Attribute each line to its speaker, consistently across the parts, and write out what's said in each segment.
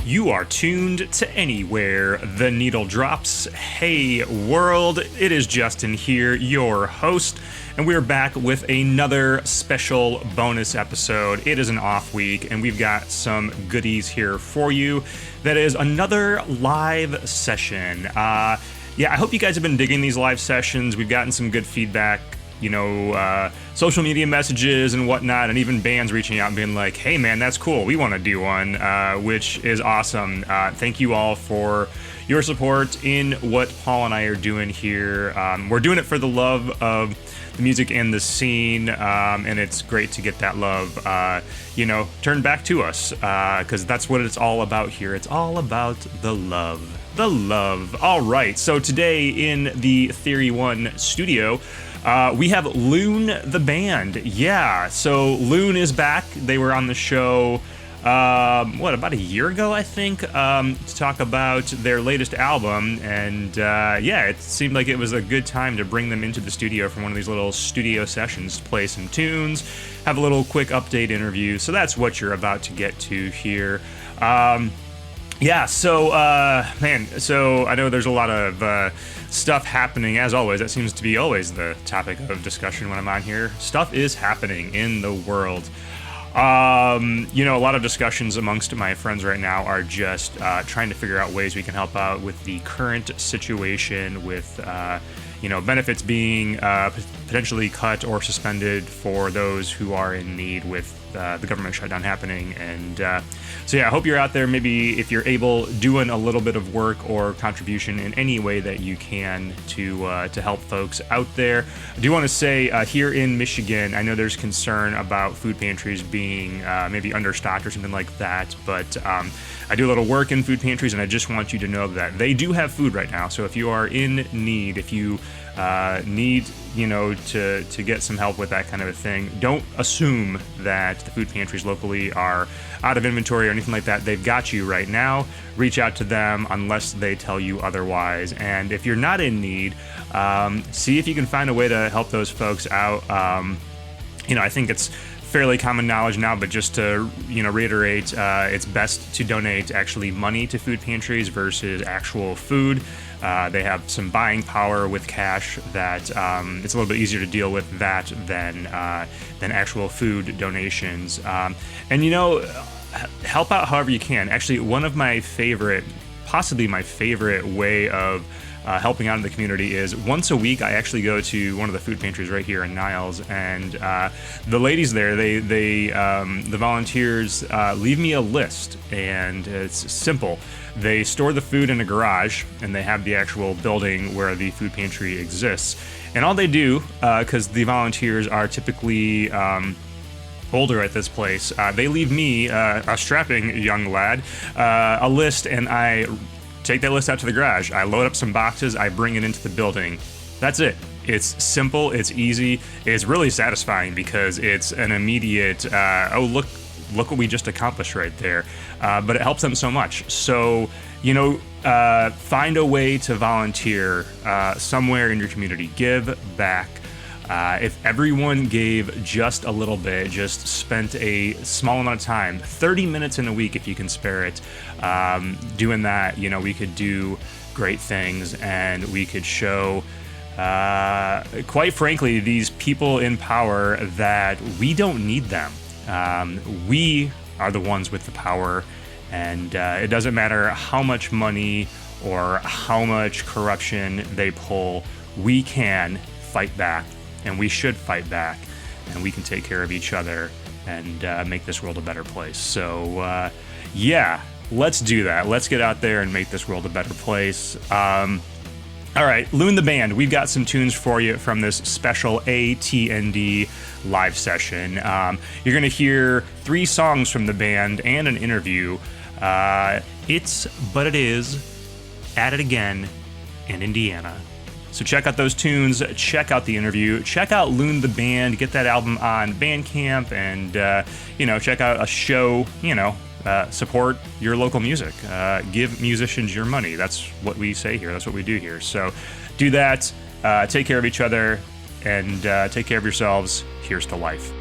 Speaker 1: You are tuned to Anywhere the Needle Drops. Hey world, it is Justin here, your host, and we're back with another special bonus episode. It is an off week, and we've got some goodies here for you. That is another live session. I hope you guys have been digging these live sessions. We've gotten some good feedback, social media messages and whatnot, and even bands reaching out and being like, hey man, that's cool, we want to do one, which is awesome. Thank you all for your support in what Paul and I are doing here. We're doing it for the love of the music and the scene, and it's great to get that love, turned back to us, because that's what it's all about here. It's all about the love. The love. All right, so today in the Theory One studio, we have Lune the Band. Yeah, so Lune is back. They were on the show, about a year ago, I think, to talk about their latest album. And it seemed like it was a good time to bring them into the studio for one of these little studio sessions to play some tunes, have a little quick update interview. So that's what you're about to get to here. So I know there's a lot of stuff happening, as always. That seems to be always the topic of discussion when I'm on here. Stuff is happening in the world. A lot of discussions amongst my friends right now are just trying to figure out ways we can help out with the current situation with, benefits being potentially cut or suspended for those who are in need with the government shutdown happening. And I hope you're out there, maybe if you're able, doing a little bit of work or contribution in any way that you can to help folks out there. I do want to say here in Michigan, I know there's concern about food pantries being maybe understocked or something like that, but I do a little work in food pantries, and I just want you to know that they do have food right now. So if you are in need, if you need to get some help with that kind of a thing, don't assume that the food pantries locally are out of inventory or anything like that. They've got you right now. Reach out to them unless they tell you otherwise. And if you're not in need, see if you can find a way to help those folks out. I think it's fairly common knowledge now, but just to reiterate, it's best to donate actually money to food pantries versus actual food. They have some buying power with cash that it's a little bit easier to deal with that than actual food donations. Help out however you can. Actually, one of my favorite, possibly my favorite way of helping out in the community is once a week I actually go to one of the food pantries right here in Niles, and the ladies there, the volunteers leave me a list, and it's simple. They store the food in a garage, and they have the actual building where the food pantry exists. And all they do, because the volunteers are typically older at this place, they leave me, a strapping young lad, a list, and I take that list out to the garage. I load up some boxes, I bring it into the building. That's it. It's simple, it's easy, it's really satisfying because it's an immediate, look what we just accomplished right there. But it helps them so much. So, find a way to volunteer somewhere in your community. Give back. If everyone gave just a little bit, just spent a small amount of time, 30 minutes in a week if you can spare it, doing that, we could do great things, and we could show, quite frankly, these people in power that we don't need them. We are the ones with the power, and it doesn't matter how much money or how much corruption they pull, we can fight back. And we should fight back, and we can take care of each other and make this world a better place. So, let's do that. Let's get out there and make this world a better place. All right, Lune the Band, we've got some tunes for you from this special AtND live session. You're going to hear 3 songs from the band and an interview. It's But It Is, At It Again, and Indiana. So check out those tunes, check out the interview, check out Lune the Band, get that album on Bandcamp, and, check out a show, support your local music. Give musicians your money. That's what we say here. That's what we do here. So do that, take care of each other, and take care of yourselves. Here's to life.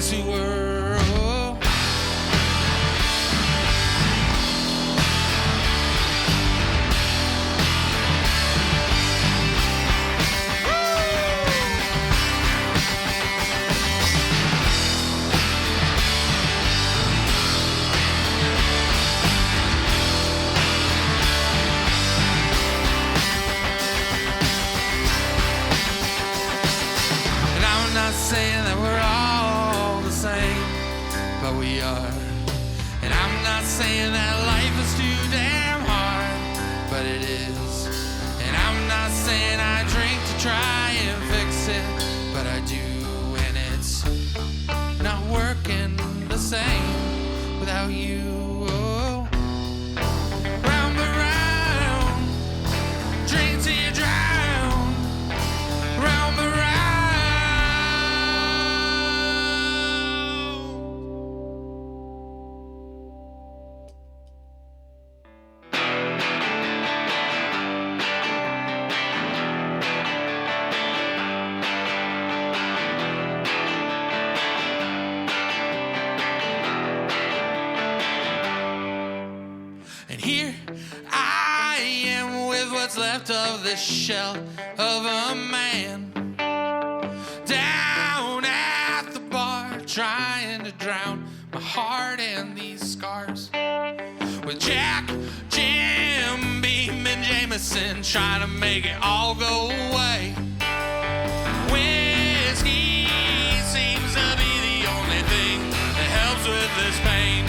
Speaker 2: Yes, we were. Saying that we're all the same, but we are. And I'm not saying that life is too damn hard, but it is. And I'm not saying I drink to try and fix it, but I do, and it's not working the same without you. Oh. Round but round, drink till you drown. Round but round. Here I am with what's left of this shell of a man, down at the bar trying to drown my heart and these scars, with Jack, Jim Beam and Jameson trying to make it all go away. Whiskey seems to be the only thing that helps with this pain.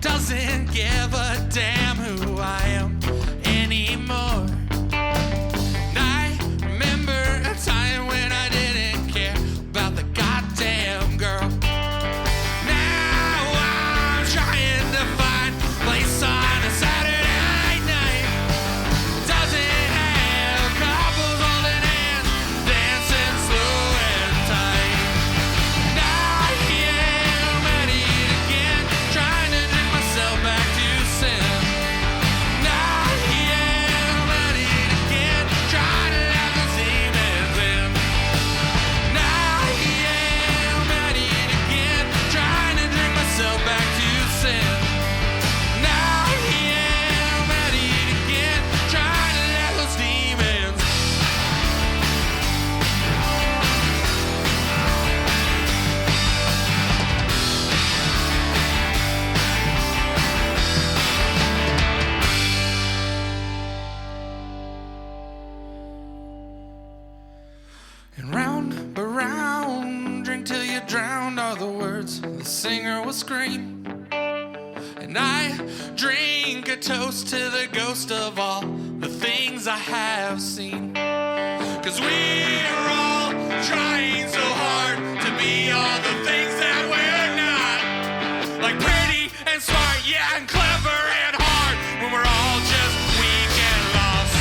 Speaker 2: Doesn't give a damn who I am anymore. And I remember a time when I didn't care about the goddamn girl. Now I'm trying to find a place on a Saturday night. Doesn't have couples holding hands, dancing slow and tight. Now I am at it again, trying to drink myself back to sin. Now I am at it again, trying to let those demons in. Now I am at it again, trying to drink myself back to sin. Now I am at it again, trying to let those demons. And round but round, drink till you drown, are the words the singer will scream. And I drink a toast to the ghost of all the things I have seen. 'Cause we're all trying so hard to be all the things that we're not. Like pretty and smart, yeah, and clever and hard, when we're all just weak and lost.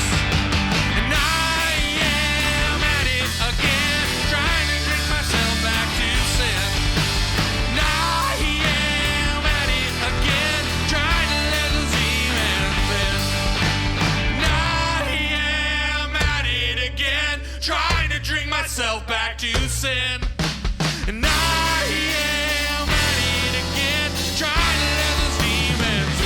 Speaker 2: And I am at it again, trying to drink myself back to sin. Now I am at it again, trying to let those demons in. Now I am at it again, trying to drink myself back to sin. And I am at it again, trying to let those demons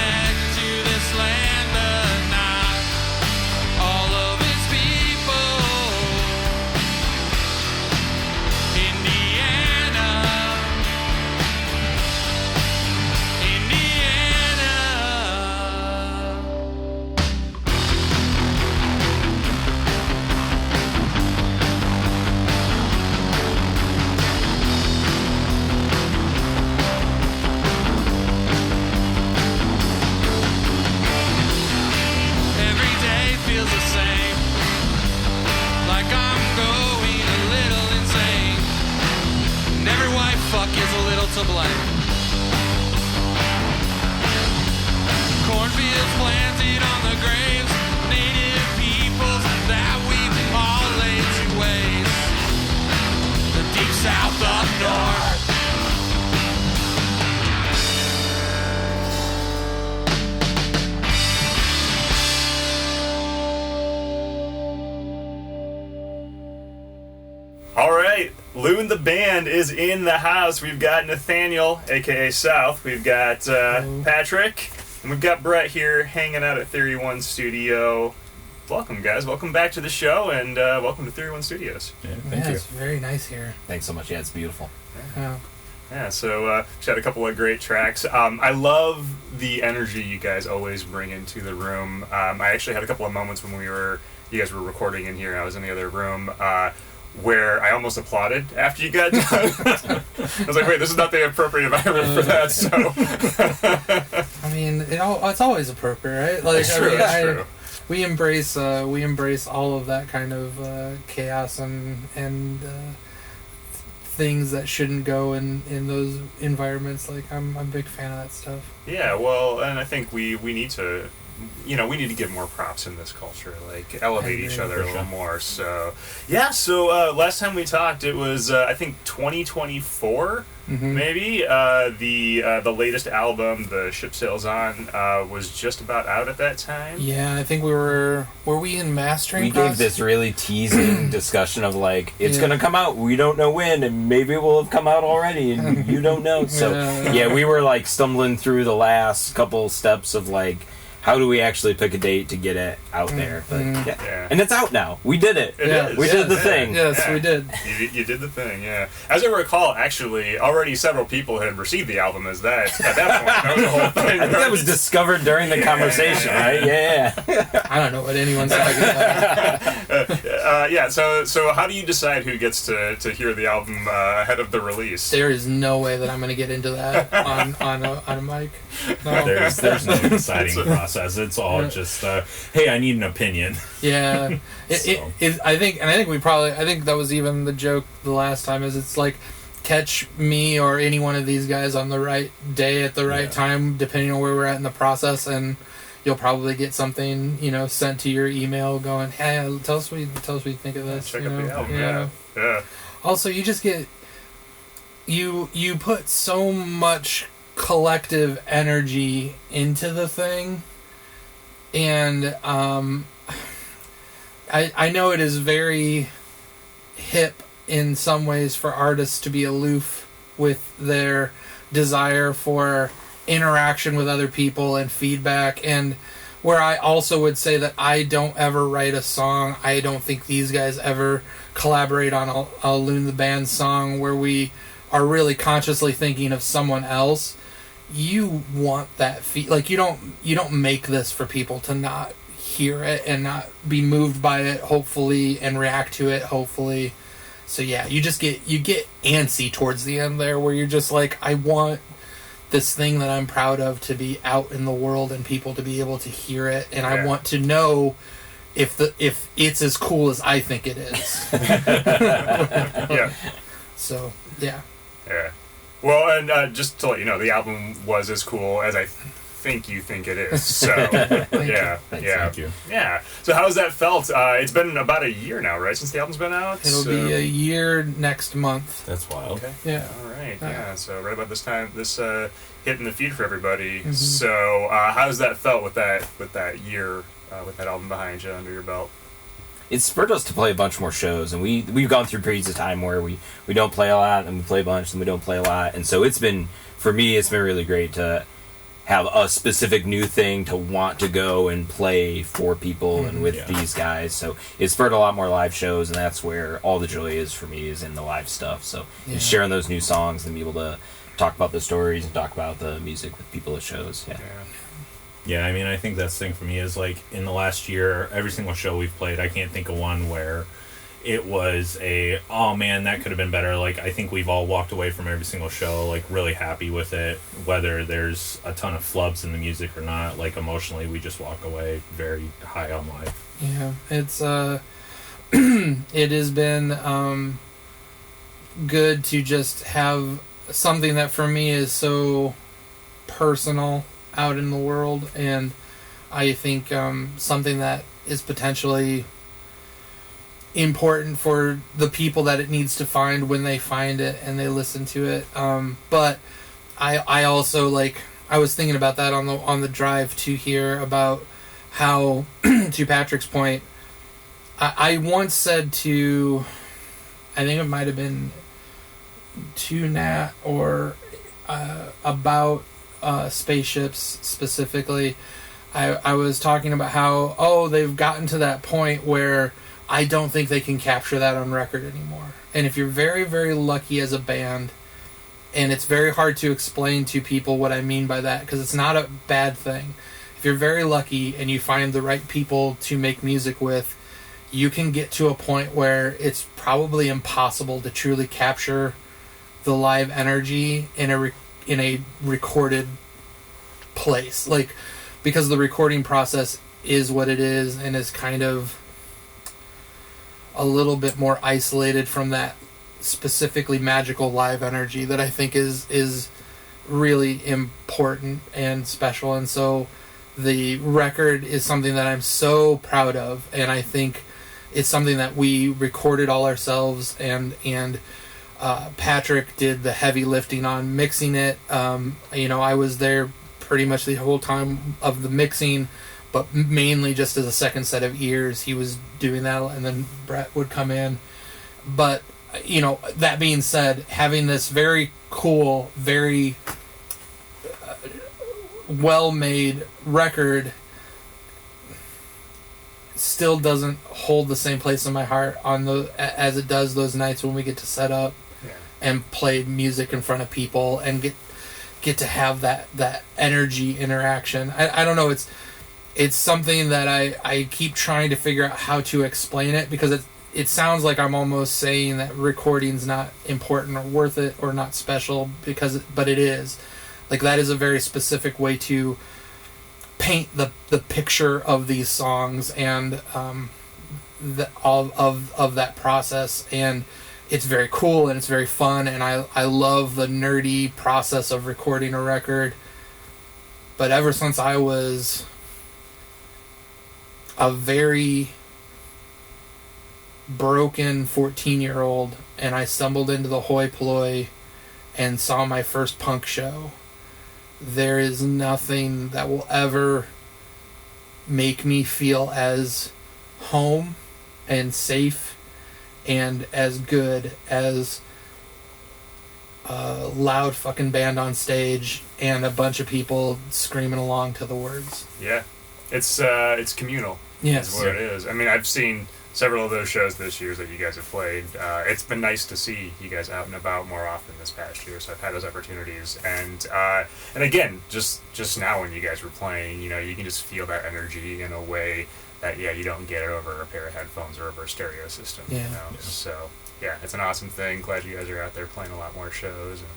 Speaker 2: connected to this land but not all of its people. Indiana, Indiana. Every day feels the same, like I'm going a little insane. And every white fuck is a little to blame. Cornfields planted on the graves, native peoples that we've all laid to waste. The deep south up north.
Speaker 1: All right, Lune the Band is in the house. We've got Nathaniel, aka South. We've got Patrick, and we've got Brett here hanging out at 31 Studio. Welcome, guys. Welcome back to the show, and welcome to 31 Studios.
Speaker 3: Yeah, thank you.
Speaker 4: It's very nice here.
Speaker 3: Thanks so much. Yeah, it's beautiful.
Speaker 4: Yeah.
Speaker 1: Yeah, so we had a couple of great tracks. I love the energy you guys always bring into the room. I actually had a couple of moments when you guys were recording in here. I was in the other room. Where I almost applauded after you got done. I was like, wait, this is not the appropriate environment for that, so...
Speaker 4: I mean, it's always appropriate, right? Like,
Speaker 1: That's true, that's true.
Speaker 4: We embrace all of that kind of chaos and things that shouldn't go in those environments. Like, I'm a big fan of that stuff.
Speaker 1: Yeah, well, and I think we need to... we need to give more props in this culture, like elevate each other a little more. So, yeah. So last time we talked, it was I think 2024, maybe. The latest album, The Ship Sails On, was just about out at that time.
Speaker 4: Yeah, I think were we in mastering?
Speaker 3: We gave this really teasing discussion of like it's gonna come out. We don't know when, and maybe it will have come out already, and you don't know. So yeah, we were like stumbling through the last couple steps of like, how do we actually pick a date to get it out there? But yeah. And it's out now. We did it.
Speaker 1: It is.
Speaker 3: We did the thing.
Speaker 4: Yes, we did.
Speaker 1: You did the thing, yeah. As I recall, actually, already several people had received the album at that point. That was the whole thing.
Speaker 3: I think that was discovered during the conversation, right? Yeah.
Speaker 4: I don't know what anyone's talking about.
Speaker 1: Yeah. So how do you decide who gets to hear the album ahead of the release?
Speaker 4: There is no way that I'm going to get into that on a mic. No.
Speaker 5: There's no deciding process. It's all just, hey, I need an opinion.
Speaker 4: Yeah, I think that was even the joke the last time. Is it's like, catch me or any one of these guys on the right day at the right time, depending on where we're at in the process, and you'll probably get something sent to your email going, hey, tell us what you think of this.
Speaker 1: Check out the album. Yeah.
Speaker 4: Also, you just get you put so much collective energy into the thing. And I know it is very hip in some ways for artists to be aloof with their desire for interaction with other people and feedback, and where I also would say that I don't ever write a song. I don't think these guys ever collaborate on a Lune the Band song where we are really consciously thinking of someone else. You want that like you don't make this for people to not hear it and not be moved by it, hopefully, and react to it, hopefully. So yeah, you get antsy towards the end there, where you're just like, I want this thing that I'm proud of to be out in the world and people to be able to hear it, and I want to know if it's as cool as I think it is.
Speaker 1: Yeah.
Speaker 4: So yeah.
Speaker 1: Yeah. Well, and just to let you know, the album was as cool as I think you think it is. So,
Speaker 5: Thank you.
Speaker 1: Yeah. So how's that felt? It's been about a year now, right, since the album's been out?
Speaker 4: It'll be a year next month.
Speaker 5: That's wild.
Speaker 1: Okay.
Speaker 4: Yeah.
Speaker 1: All right. Yeah. So right about this time, this hitting the feed for everybody. Mm-hmm. So how's that felt with that year, with that album behind you, under your belt?
Speaker 3: It spurred us to play a bunch more shows, and we've gone through periods of time where we don't play a lot, and we play a bunch, and we don't play a lot, and so for me it's been really great to have a specific new thing to want to go and play for people and with these guys. So it spurred a lot more live shows, and that's where all the joy is for me, is in the live stuff. So just sharing those new songs and be able to talk about the stories and talk about the music with people at shows.
Speaker 5: Yeah, I mean, I think that's the thing for me is, like, in the last year, every single show we've played, I can't think of one where it was oh man, that could have been better. Like, I think we've all walked away from every single show, like, really happy with it, whether there's a ton of flubs in the music or not. Like, emotionally, we just walk away very high on life.
Speaker 4: Yeah, it's, it has been, good to just have something that for me is so personal out in the world, and I think something that is potentially important for the people that it needs to find when they find it and they listen to it. But I also, like, I was thinking about that on the drive to here, about how to Patrick's point, I once said to, I think it might have been to Nat or about spaceships specifically, I was talking about how they've gotten to that point where I don't think they can capture that on record anymore. And if you're very, very lucky as a band, and it's very hard to explain to people what I mean by that, because it's not a bad thing. If you're very lucky and you find the right people to make music with, you can get to a point where it's probably impossible to truly capture the live energy in a recorded place, like, because the recording process is what it is and is kind of a little bit more isolated from that specifically magical live energy that I think is really important and special. And so the record is something that I'm so proud of, and I think it's something that we recorded all ourselves, and Patrick did the heavy lifting on mixing it. I was there pretty much the whole time of the mixing, but mainly just as a second set of ears. He was doing that, and then Brett would come in. But, that being said, having this very cool, very well-made record still doesn't hold the same place in my heart as it does those nights when we get to set up and play music in front of people and get to have that energy interaction. I don't know, it's something that I keep trying to figure out how to explain it, because it sounds like I'm almost saying that recording's not important or worth it or not special, but it is. Like, that is a very specific way to paint the picture of these songs and of that process, and it's very cool and it's very fun, and I love the nerdy process of recording a record. But ever since I was a very broken 14-year-old and I stumbled into the hoi polloi and saw my first punk show, there is nothing that will ever make me feel as home and safe and as good as a loud fucking band on stage and a bunch of people screaming along to the words.
Speaker 1: Yeah. It's communal.
Speaker 4: Yes.
Speaker 1: Is what it is. I mean, I've seen several of those shows this year that you guys have played. It's been nice to see you guys out and about more often this past year, so I've had those opportunities. And again, just now when you guys were playing, you can just feel that energy in a way that, you don't get it over a pair of headphones or over a stereo system.
Speaker 4: Yeah.
Speaker 1: So, it's an awesome thing. Glad you guys are out there playing a lot more shows, and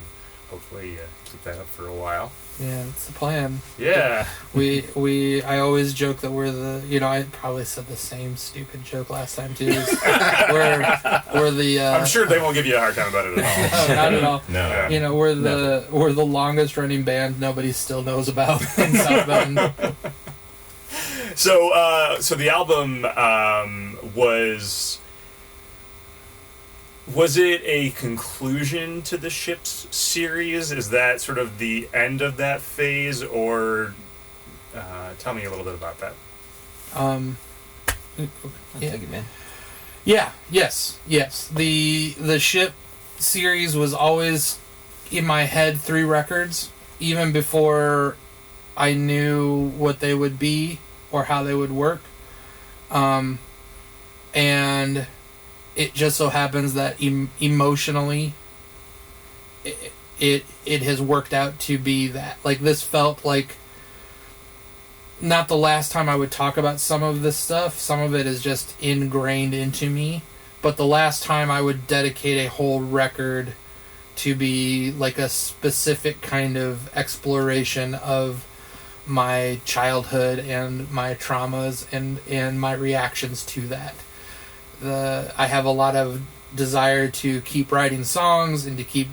Speaker 1: hopefully keep that up for a while.
Speaker 4: Yeah, that's the plan.
Speaker 1: Yeah.
Speaker 4: I always joke that we're the, I probably said the same stupid joke last time too. we're the
Speaker 1: I'm sure they won't give you a hard time about it at all.
Speaker 4: No, not at all.
Speaker 5: No.
Speaker 4: We're the longest running band nobody still knows about in South Bend.
Speaker 1: So the album was it a conclusion to the Ships series? Is that sort of the end of that phase, or tell me a little bit about that?
Speaker 3: Take it, man.
Speaker 4: Yeah. Yes. The Ship series was always in my head 3 records, even before I knew what they would be or how they would work. And it just so happens that emotionally it has worked out to be that. Like, this felt like not the last time I would talk about some of this stuff. Some of it is just ingrained into me. But the last time I would dedicate a whole record to be like a specific kind of exploration of my childhood and my traumas and my reactions to that. I have a lot of desire to keep writing songs and to keep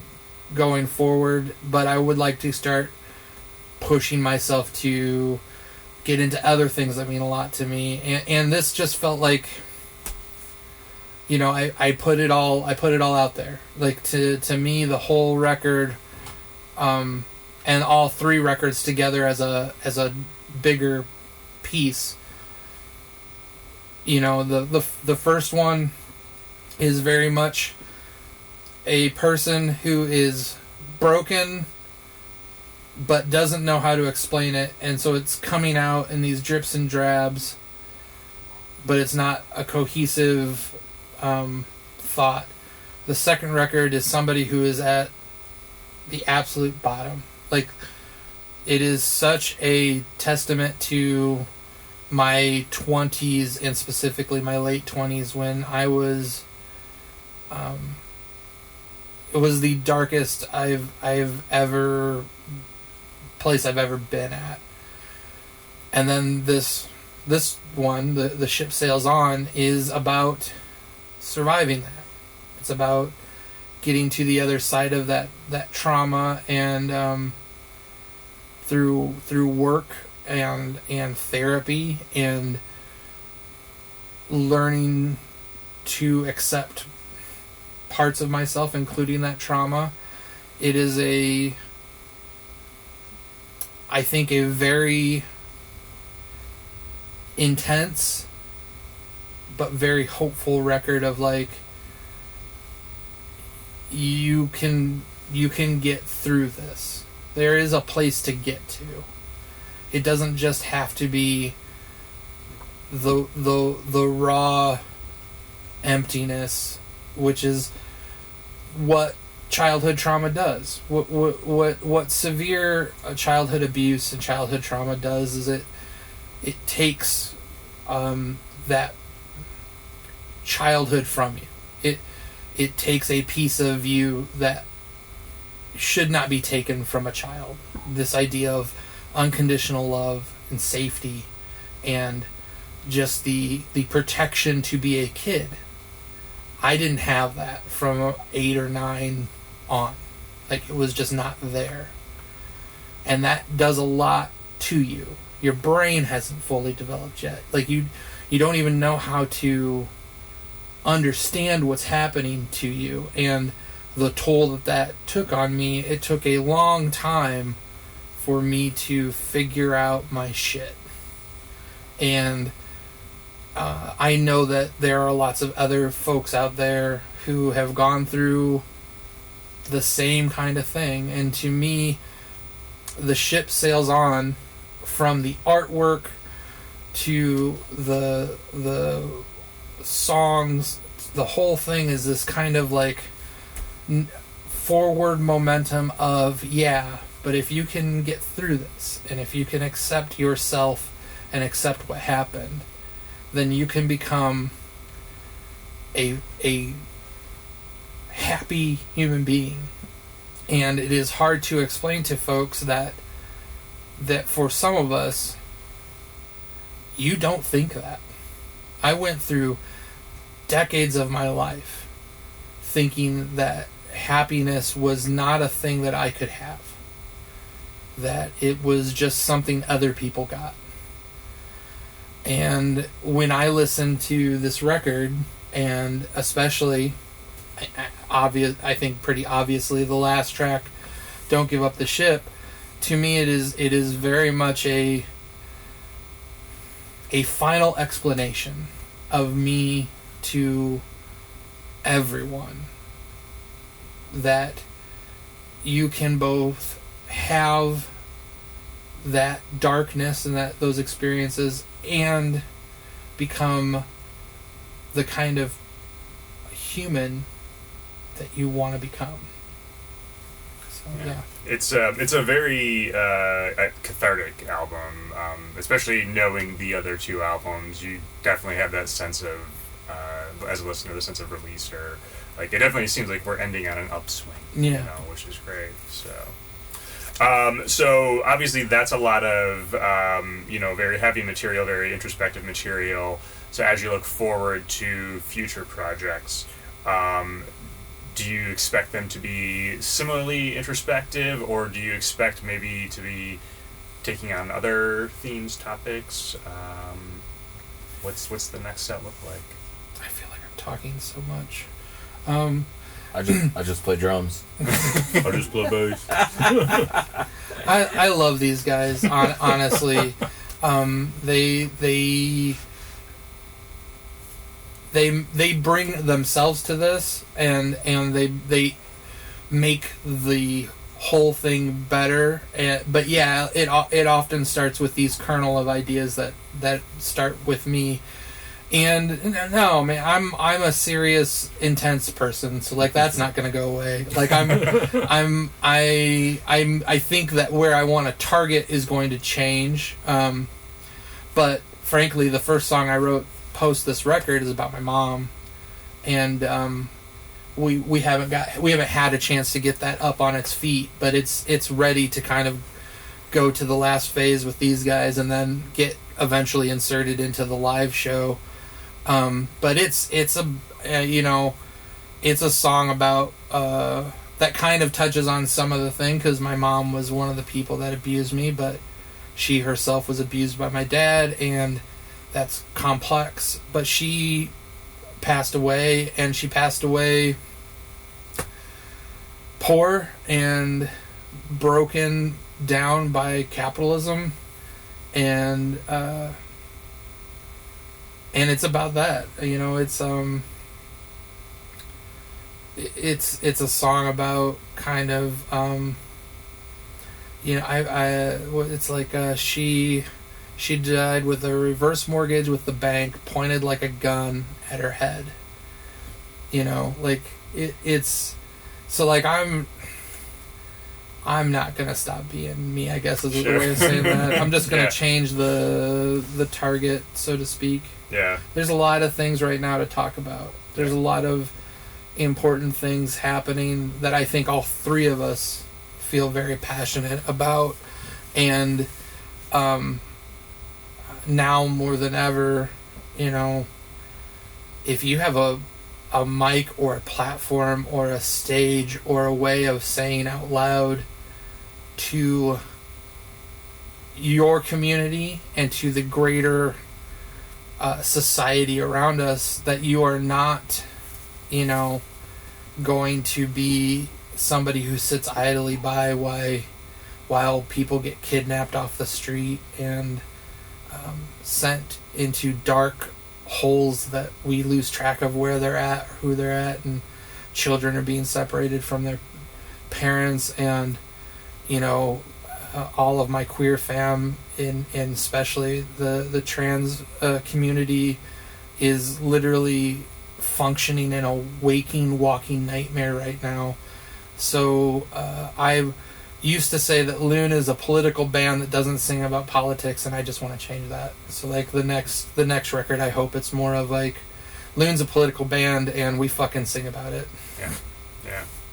Speaker 4: going forward, but I would like to start pushing myself to get into other things that mean a lot to me. And this just felt like, you know, I put it all out there. Like, to me, the whole record, and all three records together as a bigger piece. You know, the first one is very much a person who is broken but doesn't know how to explain it, and so it's coming out in these drips and drabs, but it's not a cohesive thought. The second record is somebody who is at the absolute bottom. Like, it is such a testament to my 20s, and specifically my late 20s, when I was it was the darkest I've ever been at. And then this one, the Ship Sails On, is about surviving that. It's about getting to the other side of that trauma, and through work and therapy and learning to accept parts of myself, including that trauma. It is I think a very intense but very hopeful record of, like, you can get through this. There is a place to get to. It doesn't just have to be the raw emptiness, which is what childhood trauma does. What severe childhood abuse and childhood trauma does is it takes that childhood from you. It takes a piece of you that should not be taken from a child. This idea of unconditional love and safety and just the protection to be a kid. I didn't have that from 8 or 9 on. Like, it was just not there. And that does a lot to you. Your brain hasn't fully developed yet. Like, you don't even know how to understand what's happening to you. And the toll that took on me, it took a long time for me to figure out my shit. And I know that there are lots of other folks out there who have gone through the same kind of thing. And to me, The Ship Sails On, from the artwork to the songs, the whole thing is this kind of like forward momentum of, yeah, but if you can get through this, and if you can accept yourself and accept what happened, then you can become a happy human being. And it is hard to explain to folks that for some of us, you don't think that. I went through decades of my life thinking that happiness was not a thing that I could have. That it was just something other people got. And when I listened to this record, and especially, I think pretty obviously, the last track, Don't Give Up the Ship, to me it is very much a final explanation of me to everyone, that you can both have that darkness and those experiences and become the kind of human that you want to become. So yeah.
Speaker 1: It's a very cathartic album, especially knowing the other two albums. You definitely have that sense of, as a listener, the sense of release, or like it definitely seems like we're ending on an upswing.
Speaker 4: Yeah.
Speaker 1: Which is great. So obviously that's a lot of very heavy material, very introspective material. So as you look forward to future projects, do you expect them to be similarly introspective, or do you expect maybe to be taking on other themes, topics? What's the next set look like?
Speaker 4: I feel like I'm talking so much.
Speaker 3: I just play drums.
Speaker 5: I just play bass.
Speaker 4: I love these guys. Honestly, they bring themselves to this, and they make the whole thing better. But yeah, it often starts with these kernel of ideas that start with me. And no, man, I'm a serious, intense person, so like that's not gonna go away. Like I think that where I want to target is going to change. But frankly, the first song I wrote post this record is about my mom, and we haven't had a chance to get that up on its feet, but it's ready to kind of go to the last phase with these guys, and then get eventually inserted into the live show. But it's a song about that kind of touches on some of the thing, because my mom was one of the people that abused me, but she herself was abused by my dad, and that's complex. But she passed away, and she passed away poor and broken down by capitalism, and it's about that. It's a song about kind of it's like she died with a reverse mortgage with the bank pointed like a gun at her head. It's so like I'm not gonna stop being me, I guess is the way of saying that. I'm just gonna change the target, so to speak.
Speaker 1: Yeah.
Speaker 4: There's a lot of things right now to talk about. There's a lot of important things happening that I think all three of us feel very passionate about, and now more than ever, if you have a mic or a platform or a stage or a way of saying out loud to your community and to the greater society around us, that you are not, going to be somebody who sits idly by while people get kidnapped off the street and sent into dark holes that we lose track of where they're at, who they're at, and children are being separated from their parents, and all of my queer fam, and especially the trans community, is literally functioning in a waking, walking nightmare right now. So I used to say that Lune is a political band that doesn't sing about politics, and I just want to change that. So like the next record, I hope it's more of like Lune's a political band and we fucking sing about it.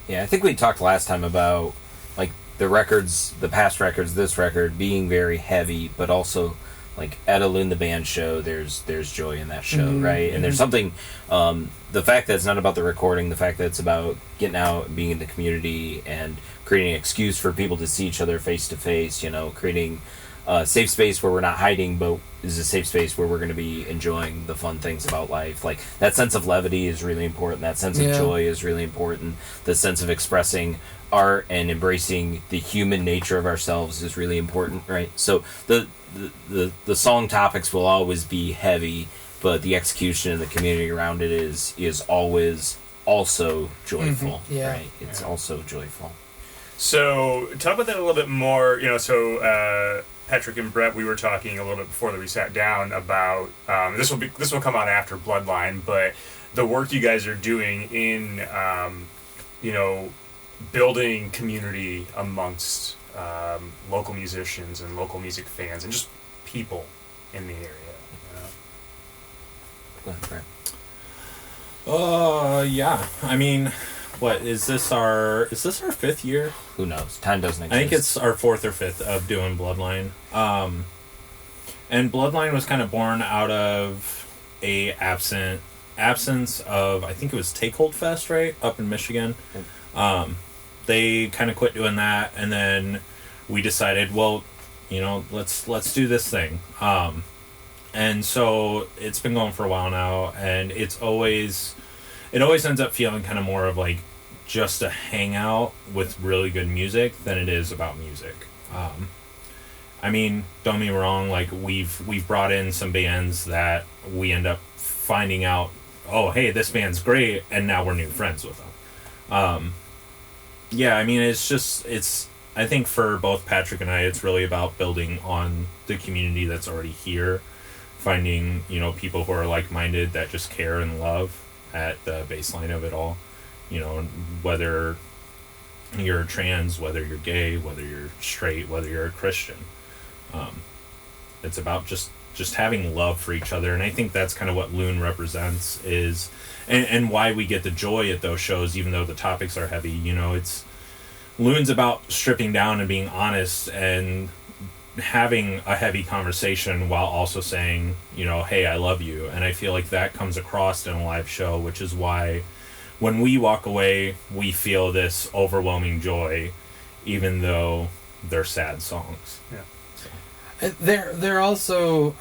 Speaker 3: Yeah, I think we talked last time about like the records, the past records, this record being very heavy, but also like at a Lune the Band show, there's joy in that show, right? And there's something, the fact that it's not about the recording, the fact that it's about getting out and being in the community and creating an excuse for people to see each other face to face, creating a safe space where we're not hiding, but is a safe space where we're going to be enjoying the fun things about life. Like that sense of levity is really important. That sense of joy is really important. The sense of expressing art and embracing the human nature of ourselves is really important, right? So the song topics will always be heavy, but the execution and the community around it is always also joyful, right? It's also joyful.
Speaker 1: So talk about that a little bit more. Patrick and Brett, we were talking a little bit before that we sat down about this will come out after Bloodline, but the work you guys are doing in building community amongst local musicians and local music fans and just people in the area.
Speaker 3: Go ahead, Brett.
Speaker 5: Yeah. I mean, what is this our fifth year?
Speaker 3: Who knows? Time doesn't exist.
Speaker 5: I think it's our fourth or fifth of doing Bloodline. And Bloodline was kind of born out of a absence of, I think it was Take Hold Fest, right? Up in Michigan. They kind of quit doing that, and then we decided, well, let's do this thing. And so it's been going for a while now, and it always ends up feeling kind of more of like just a hangout with really good music than it is about music. I mean, don't get me wrong, like we've brought in some bands that we end up finding out, oh, hey, this band's great, and now we're new friends with them. Yeah, I mean, I think for both Patrick and I, it's really about building on the community that's already here, finding, people who are like-minded that just care and love at the baseline of it all. Whether you're trans, whether you're gay, whether you're straight, whether you're a Christian. It's about just having love for each other, and I think that's kind of what Lune represents is, and why we get the joy at those shows, even though the topics are heavy. It's Lune's about stripping down and being honest and having a heavy conversation while also saying, hey, I love you, and I feel like that comes across in a live show, which is why when we walk away, we feel this overwhelming joy, even though they're sad songs.
Speaker 1: Yeah.
Speaker 4: They're also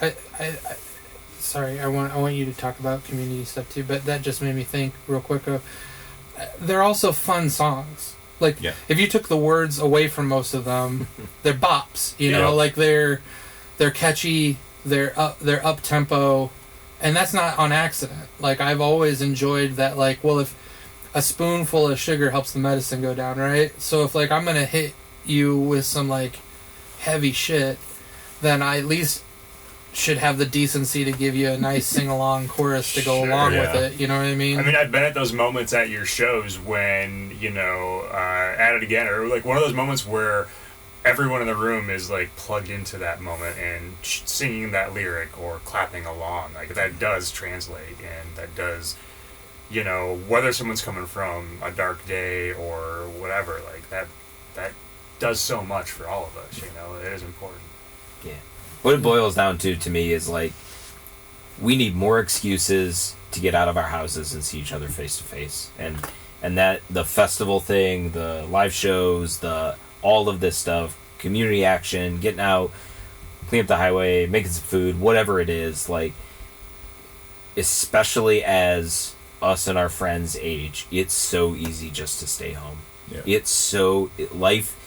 Speaker 4: sorry, I want you to talk about community stuff too, but that just made me think real quick of they're also fun songs. Like if you took the words away from most of them, they're bops, like they're catchy, they're up tempo, and that's not on accident. Like I've always enjoyed that, like, well, if a spoonful of sugar helps the medicine go down, right? So if like I'm gonna hit you with some like heavy shit, then I at least should have the decency to give you a nice sing-along chorus to go along with it. You know what I mean?
Speaker 1: I mean, I've been at those moments at your shows when, At It Again, or like one of those moments where everyone in the room is like plugged into that moment and singing that lyric or clapping along. Like that does translate, and that does, whether someone's coming from a dark day or whatever, like that does so much for all of us, it is important.
Speaker 3: Yeah. What it boils down to me, is like we need more excuses to get out of our houses and see each other face to face, and that the festival thing, the live shows, all of this stuff, community action, getting out, clean up the highway, making some food, whatever it is, like especially as us and our friends age, it's so easy just to stay home. Yeah. Life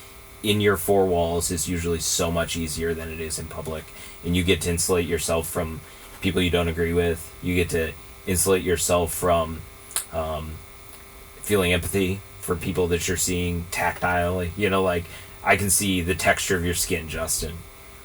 Speaker 3: in your four walls is usually so much easier than it is in public, and you get to insulate yourself from people you don't agree with. You get to insulate yourself from feeling empathy for people that you're seeing tactilely. Like I can see the texture of your skin, Justin.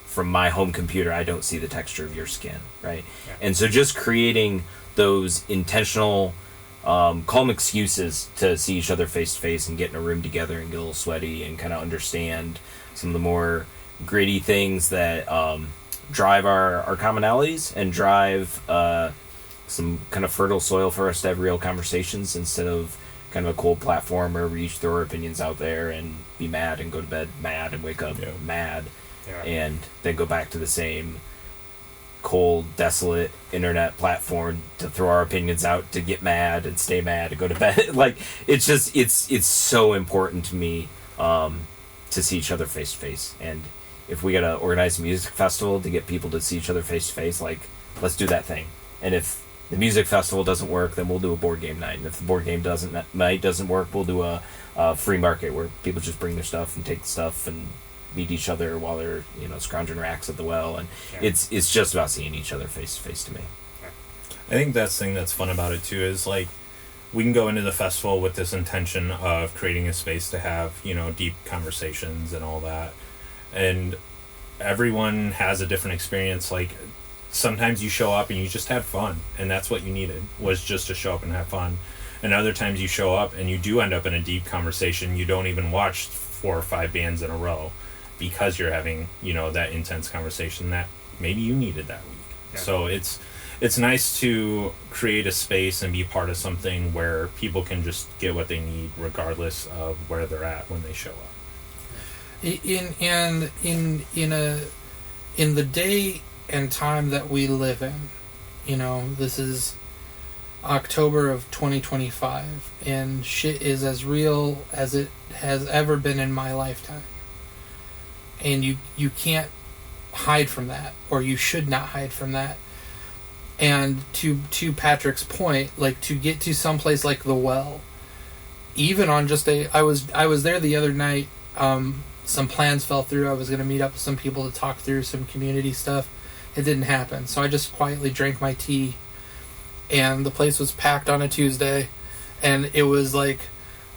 Speaker 3: From my home computer, I don't see the texture of your skin, right? Yeah. And so just creating those intentional calm excuses to see each other face to face and get in a room together and get a little sweaty and kind of understand some of the more gritty things that drive our commonalities and drive some kind of fertile soil for us to have real conversations, instead of kind of a cold platform where we each throw our opinions out there and be mad and go to bed mad and wake up mad, and then go back to the same cold, desolate internet platform to throw our opinions out, to get mad and stay mad and go to bed. Like it's just it's so important to me to see each other face to face. And if we gotta organize a music festival to get people to see each other face to face, like let's do that thing. And if the music festival doesn't work, then we'll do a board game night. And if the board game night doesn't work, we'll do a free market where people just bring their stuff and take the stuff and meet each other while they're scrounging racks at the well. And it's just about seeing each other face to face to me.
Speaker 5: I think that's the thing that's fun about it too, is like we can go into the festival with this intention of creating a space to have deep conversations and all that, and everyone has a different experience. Like, sometimes you show up and you just had fun, and that's what you needed, was just to show up and have fun. And other times you show up and you do end up in a deep conversation. You don't even watch 4 or 5 bands in a row because you're having, you know, that intense conversation that maybe you needed that week. Yeah. So it's nice to create a space and be part of something where people can just get what they need regardless of where they're at when they show up.
Speaker 4: In the day and time that we live in, you know, this is October of 2025, and shit is as real as it has ever been in my lifetime. And you can't hide from that, or you should not hide from that. And to Patrick's point, like, to get to someplace like the Well, even on just I was there the other night. Some plans fell through. I was going to meet up with some people to talk through some community stuff. It didn't happen, so I just quietly drank my tea. And the place was packed on a Tuesday, and it was like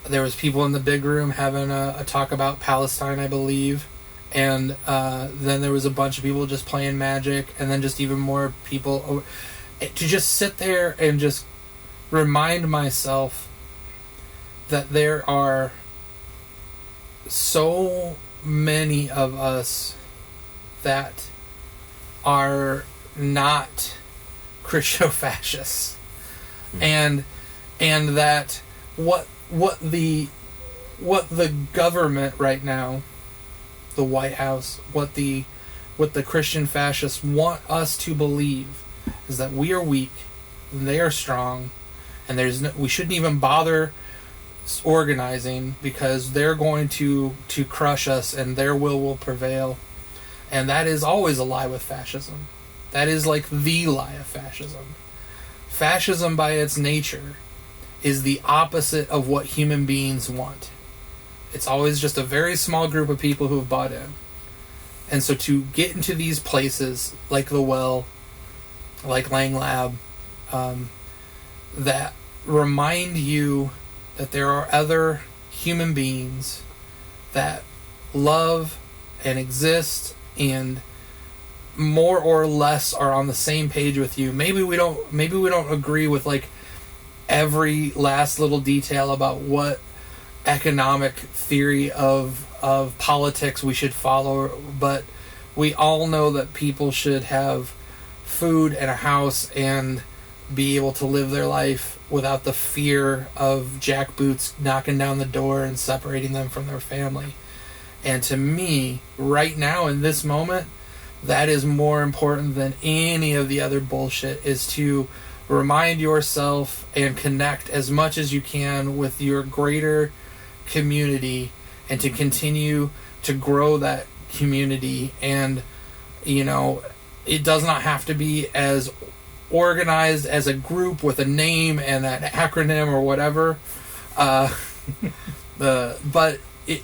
Speaker 4: there was people in the big room having a talk about Palestine, I believe, and then there was a bunch of people just playing Magic, and then just even more people to just sit there and just remind myself that there are so many of us that are not Christo-fascists, and that what the government right now, the White House, what the Christian fascists want us to believe is that we are weak and they are strong, and we shouldn't even bother organizing because they're going to crush us and their will prevail. And that is always a lie with fascism. That is like the lie of fascism. Fascism, by its nature, is the opposite of what human beings want. It's always just a very small group of people who have bought in. And so to get into these places, like the Well, like Lang Lab, that remind you that there are other human beings that love and exist and more or less are on the same page with you. Maybe we don't agree with like every last little detail about what economic theory of politics we should follow, but we all know that people should have food and a house and be able to live their life without the fear of jackboots knocking down the door and separating them from their family. And to me, right now in this moment, that is more important than any of the other bullshit, is to remind yourself and connect as much as you can with your greater community and to continue to grow that community. And, you know, it does not have to be as organized as a group with a name and an acronym or whatever. But it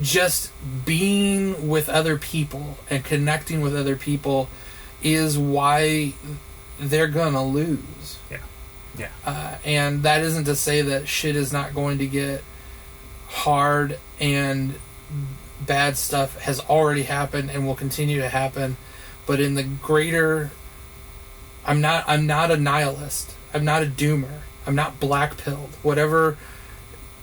Speaker 4: just being with other people and connecting with other people is why they're gonna lose.
Speaker 1: Yeah.
Speaker 4: And that isn't to say that shit is not going to get hard and bad stuff has already happened and will continue to happen. But in the greater, I'm not a nihilist. I'm not a doomer. I'm not black-pilled. Whatever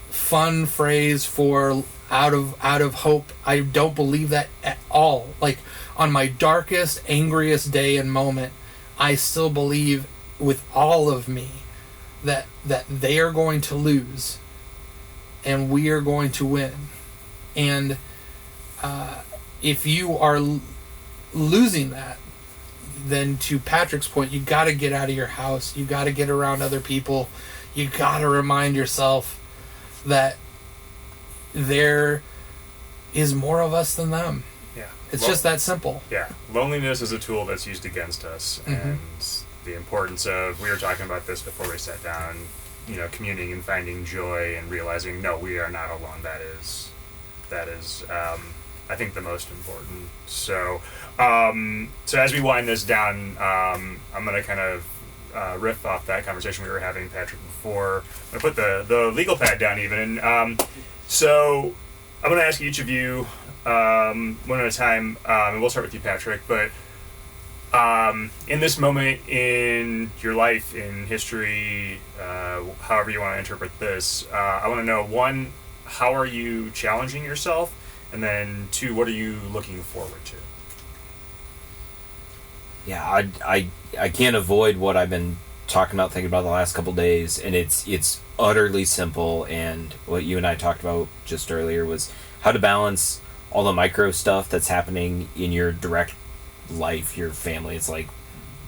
Speaker 4: fun phrase for out of hope, I don't believe that at all. Like, on my darkest, angriest day and moment, I still believe with all of me that they are going to lose and we are going to win. And if you are losing that, then to Patrick's point, you got to get out of your house. You got to get around other people. You got to remind yourself that there is more of us than them.
Speaker 1: Yeah.
Speaker 4: It's just that simple.
Speaker 1: Yeah. Loneliness is a tool that's used against us.
Speaker 4: Mm-hmm.
Speaker 1: And the importance of, we were talking about this before we sat down, you know, communing and finding joy and realizing, no, we are not alone. That is I think the most important. So as we wind this down, I'm going to kind of riff off that conversation we were having, Patrick, before. I'm going to put the legal pad down even. So I'm going to ask each of you one at a time, and we'll start with you, Patrick. But in this moment in your life, in history, however you want to interpret this, I want to know, one, how are you challenging yourself? And then two, what are you looking forward to?
Speaker 3: Yeah, I can't avoid what I've been thinking about the last couple days, and it's utterly simple. And what you and I talked about just earlier was how to balance all the micro stuff that's happening in your direct life, your family. It's like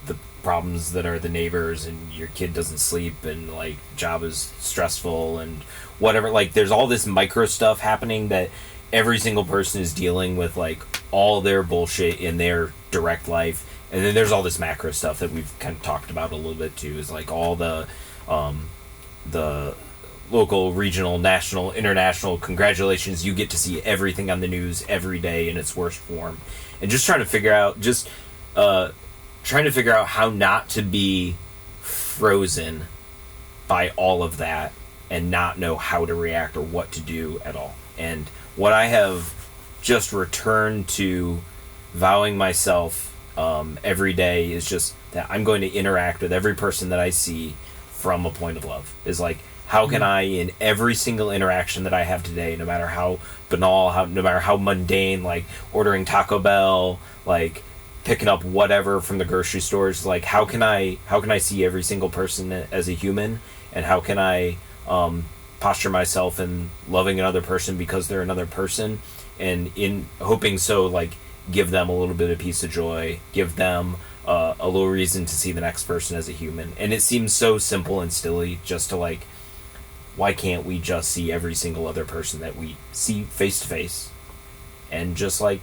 Speaker 3: the problems that are the neighbors, and your kid doesn't sleep, and like job is stressful, and whatever. Like there's all this micro stuff happening that every single person is dealing with, like all their bullshit in their direct life. And then there's all this macro stuff that we've kind of talked about a little bit too, is like all the local, regional, national, international congratulations. You get to see everything on the news every day in its worst form. And just trying to figure out how not to be frozen by all of that and not know how to react or what to do at all. And what I have just returned to vowing myself every day is just that I'm going to interact with every person that I see from a point of love. Is like, how can I, in every single interaction that I have today, no matter how banal, no matter how mundane, like ordering Taco Bell, like picking up whatever from the grocery stores, like how can I see every single person as a human, and how can I posture myself in loving another person because they're another person, and in hoping so, like, give them a little bit of peace of joy, give them a little reason to see the next person as a human. And it seems so simple and silly just to, like, why can't we just see every single other person that we see face to face and just, like,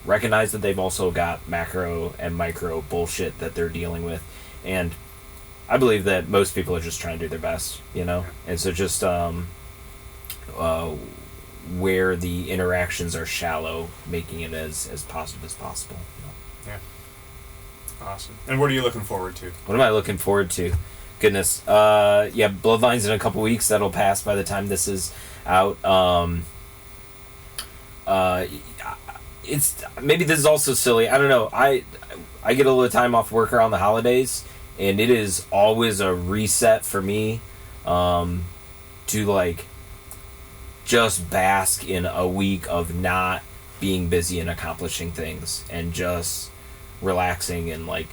Speaker 3: recognize that they've also got macro and micro bullshit that they're dealing with. And I believe that most people are just trying to do their best, you know? And so just where the interactions are shallow, making it as positive as possible. You know?
Speaker 1: Yeah. Awesome. And what are you looking forward to?
Speaker 3: What am I looking forward to? Goodness. Bloodlines in a couple weeks. That'll pass by the time this is out. It's maybe this is also silly. I don't know. I get a little time off work around the holidays, and it is always a reset for me to, like, just bask in a week of not being busy and accomplishing things and just relaxing and, like,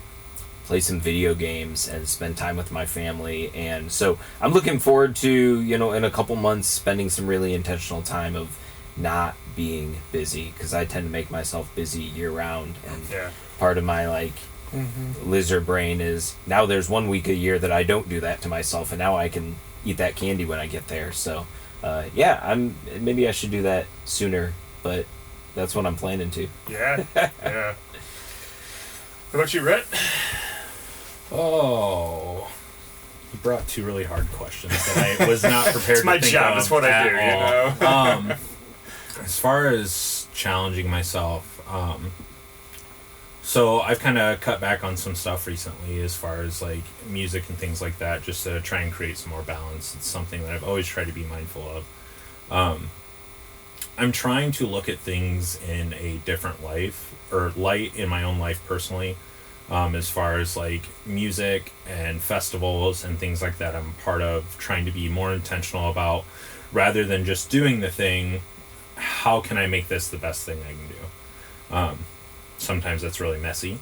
Speaker 3: play some video games and spend time with my family. And so I'm looking forward to, you know, in a couple months spending some really intentional time of not being busy, because I tend to make myself busy year round. And part of my, like, lizard brain is now there's 1 week a year that I don't do that to myself, and now I can eat that candy when I get there. So maybe I should do that sooner, but that's what I'm planning to.
Speaker 1: Yeah. What about you, Rhett?
Speaker 5: Oh, you brought two really hard questions that I was not prepared
Speaker 1: it's my
Speaker 5: to think
Speaker 1: job.
Speaker 5: of.
Speaker 1: That's what I do, you know?
Speaker 5: As far as challenging myself, so I've kind of cut back on some stuff recently as far as, like, music and things like that, just to try and create some more balance. It's something that I've always tried to be mindful of. I'm trying to look at things in a different light in my own life personally, as far as, like, music and festivals and things like that. I'm part of trying to be more intentional about, rather than just doing the thing, how can I make this the best thing I can do? Sometimes that's really messy.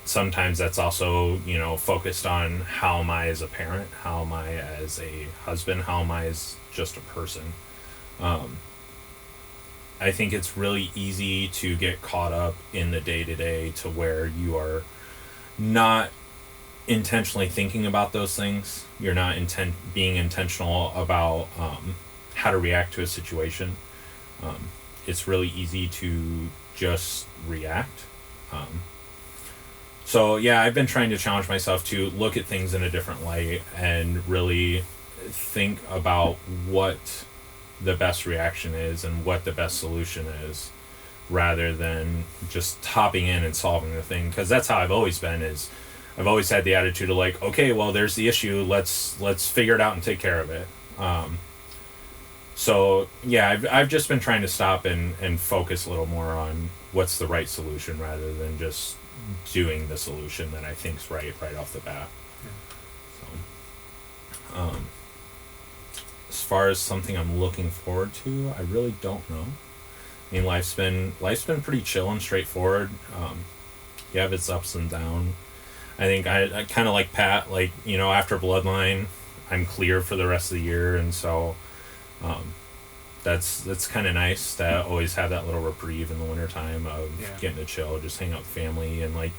Speaker 5: Sometimes that's also, you know, focused on how am I as a parent, how am I as a husband, how am I as just a person. I think it's really easy to get caught up in the day-to-day to where you are not intentionally thinking about those things. You're not being intentional about how to react to a situation. It's really easy to just react. So I've been trying to challenge myself to look at things in a different light and really think about what the best reaction is and what the best solution is, rather than just hopping in and solving the thing. Because that's how I've always been. I've always had the attitude of, like, okay, well, there's the issue, let's figure it out and take care of it. So yeah, I've just been trying to stop and focus a little more on what's the right solution rather than just doing the solution that I think's right off the bat. So, as far as something I'm looking forward to, I really don't know. I mean, life's been pretty chill and straightforward. You have its ups and downs. I think I kind of like Pat, like, you know, after Bloodline, I'm clear for the rest of the year, and so that's kind of nice to always have that little reprieve in the wintertime of getting to chill, just hang out with family, and like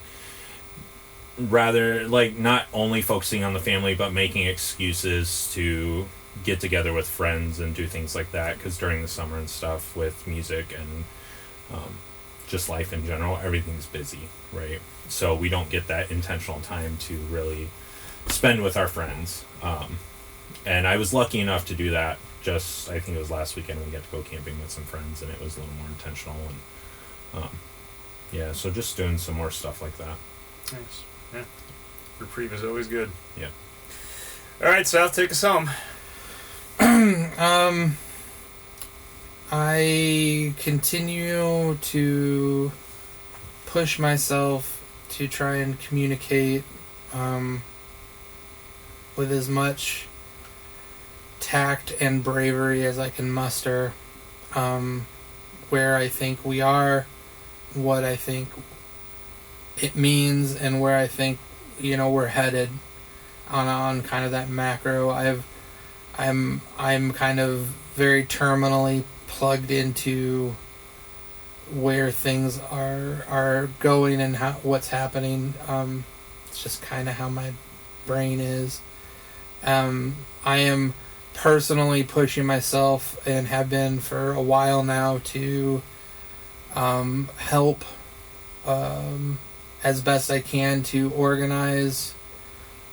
Speaker 5: rather like not only focusing on the family but making excuses to get together with friends and do things like that, because during the summer and stuff with music and just life in general, everything's busy, right? So we don't get that intentional time to really spend with our friends. And I was lucky enough to do that. Just, I think it was last weekend we got to go camping with some friends, and it was a little more intentional. And yeah, so just doing some more stuff like that.
Speaker 1: Nice. Yeah. Reprieve is always good.
Speaker 5: Yeah.
Speaker 1: All right, Sal, take us home.
Speaker 4: I continue to push myself to try and communicate with as much tact and bravery as I can muster, where I think we are, what I think it means, and where I think, you know, we're headed on kind of that macro. I'm kind of very terminally plugged into where things are going and what's happening. It's just kind of how my brain is. I am personally pushing myself, and have been for a while now, to help as best I can to organize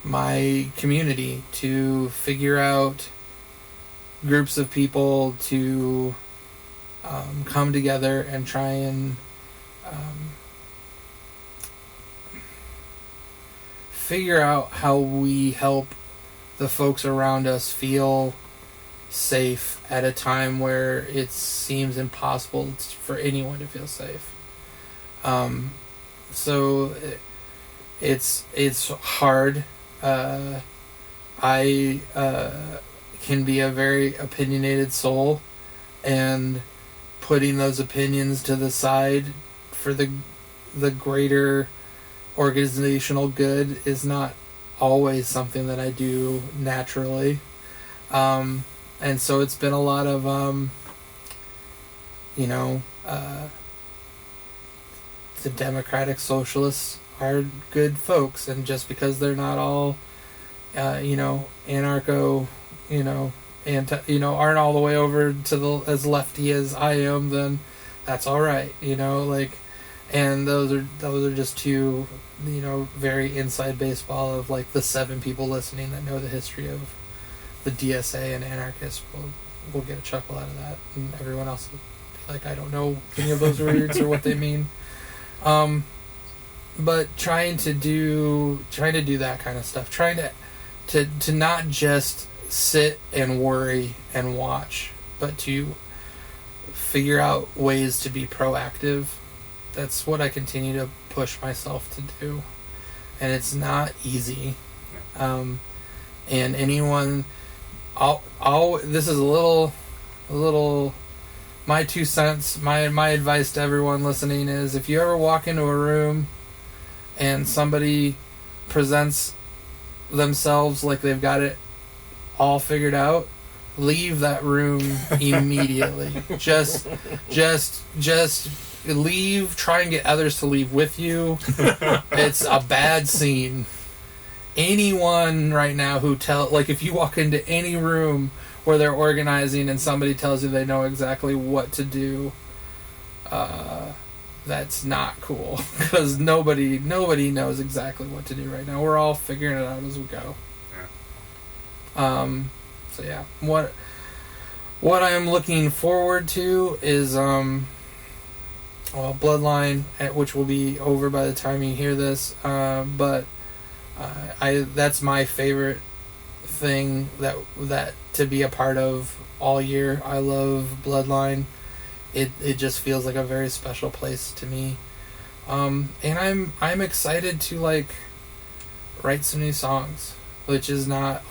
Speaker 4: my community, to figure out groups of people to come together and try and figure out how we help the folks around us feel safe at a time where it seems impossible for anyone to feel safe. So it's hard. I can be a very opinionated soul, and putting those opinions to the side for the greater organizational good is not always something that I do naturally. And so it's been a lot of, the Democratic Socialists are good folks, and just because they're not all, anarcho, aren't all the way over to as lefty as I am, then that's all right, and those are just two, very inside baseball of like the 7 people listening that know the history of the DSA and anarchists will get a chuckle out of that, and everyone else will be like, I don't know any of those words or what they mean. But trying to do that kind of stuff, trying to not just sit and worry and watch, but to figure out ways to be proactive. That's what I continue to push myself to do, and it's not easy. And anyone, this is a little my 2 cents. My advice to everyone listening is, if you ever walk into a room and somebody presents themselves like they've got it all figured out, leave that room immediately. Just leave. Try and get others to leave with you. It's a bad scene. Anyone right now who if you walk into any room where they're organizing and somebody tells you they know exactly what to do, that's not cool, because nobody knows exactly what to do right now. We're all figuring it out as we go. So yeah, what I am looking forward to is Bloodline, which will be over by the time you hear this, but that's my favorite thing that to be a part of all year. I love Bloodline. It just feels like a very special place to me. And I'm excited to like write some new songs, which is not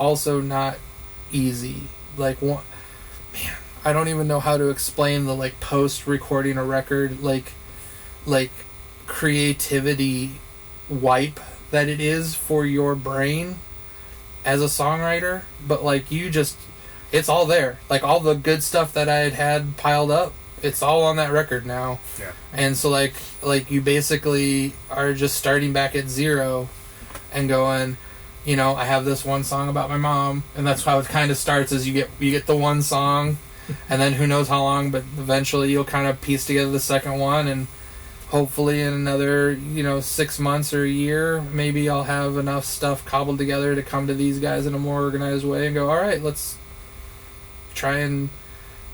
Speaker 4: easy. Like, man, I don't even know how to explain the like post recording a record like creativity wipe that it is for your brain as a songwriter. But like it's all there. Like all the good stuff that I had piled up, it's all on that record now.
Speaker 1: Yeah.
Speaker 4: And so like you basically are just starting back at zero and going, you know, I have this one song about my mom, and that's how it kind of starts. Is you get the one song, and then who knows how long, but eventually you'll kind of piece together the second one, and hopefully in another 6 months or a year, maybe I'll have enough stuff cobbled together to come to these guys in a more organized way and go, all right, let's try and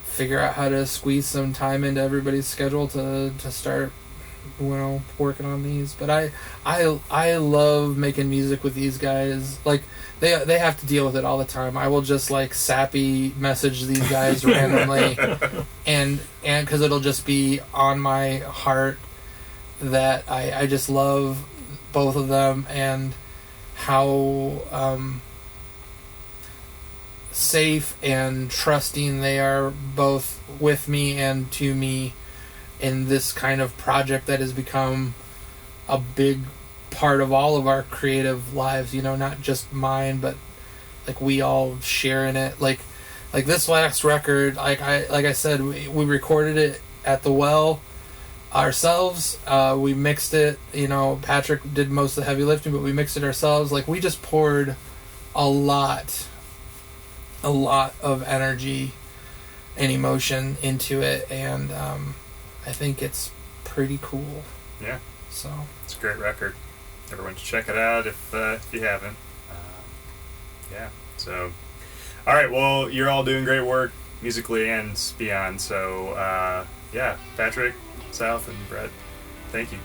Speaker 4: figure out how to squeeze some time into everybody's schedule to start working on these. But I love making music with these guys. Like they have to deal with it all the time. I will just like sappy message these guys randomly and because it'll just be on my heart that I just love both of them and how safe and trusting they are both with me and to me in this kind of project that has become a big part of all of our creative lives, not just mine, but like we all share in it. Like this last record, like I said, we recorded it at the Well ourselves. We mixed it, Patrick did most of the heavy lifting, but we mixed it ourselves. Like we just poured a lot of energy and emotion into it, and I think it's pretty cool.
Speaker 1: Yeah.
Speaker 4: So
Speaker 1: it's a great record. Everyone should check it out if you haven't. Yeah. So, all right. Well, you're all doing great work musically and beyond. So, yeah, Patrick, South, and Brett, thank you.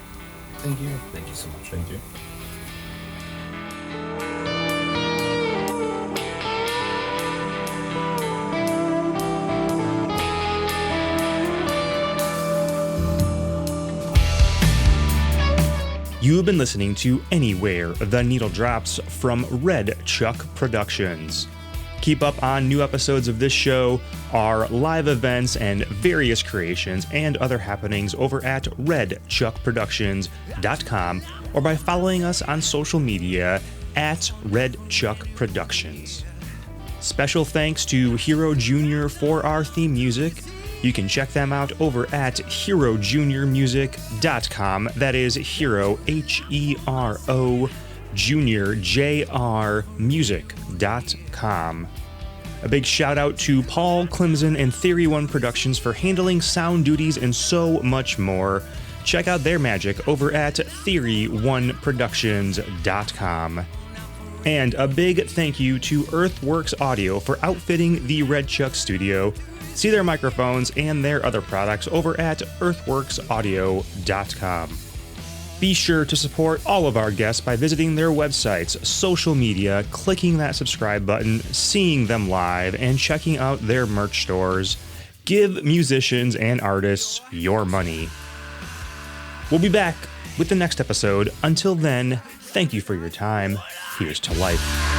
Speaker 4: Thank you.
Speaker 3: Thank you so much.
Speaker 5: Thank you.
Speaker 1: You have been listening to Anywhere the Needle Drops from Red Chuck Productions. Keep up on new episodes of this show, our live events and various creations and other happenings over at redchuckproductions.com or by following us on social media at Red Chuck Productions. Special thanks to Hero Jr. for our theme music. You can check them out over at herojuniormusic.com. That is Hero, Hero, Junior, JR, music.com. A big shout out to Paul Clemson and Theory One Productions for handling sound duties and so much more. Check out their magic over at theory1productions.com. And a big thank you to Earthworks Audio for outfitting the Red Chuck studio. See their microphones and their other products over at earthworksaudio.com. Be sure to support all of our guests by visiting their websites, social media, clicking that subscribe button, seeing them live, and checking out their merch stores. Give musicians and artists your money. We'll be back with the next episode. Until then, thank you for your time. Here's to life.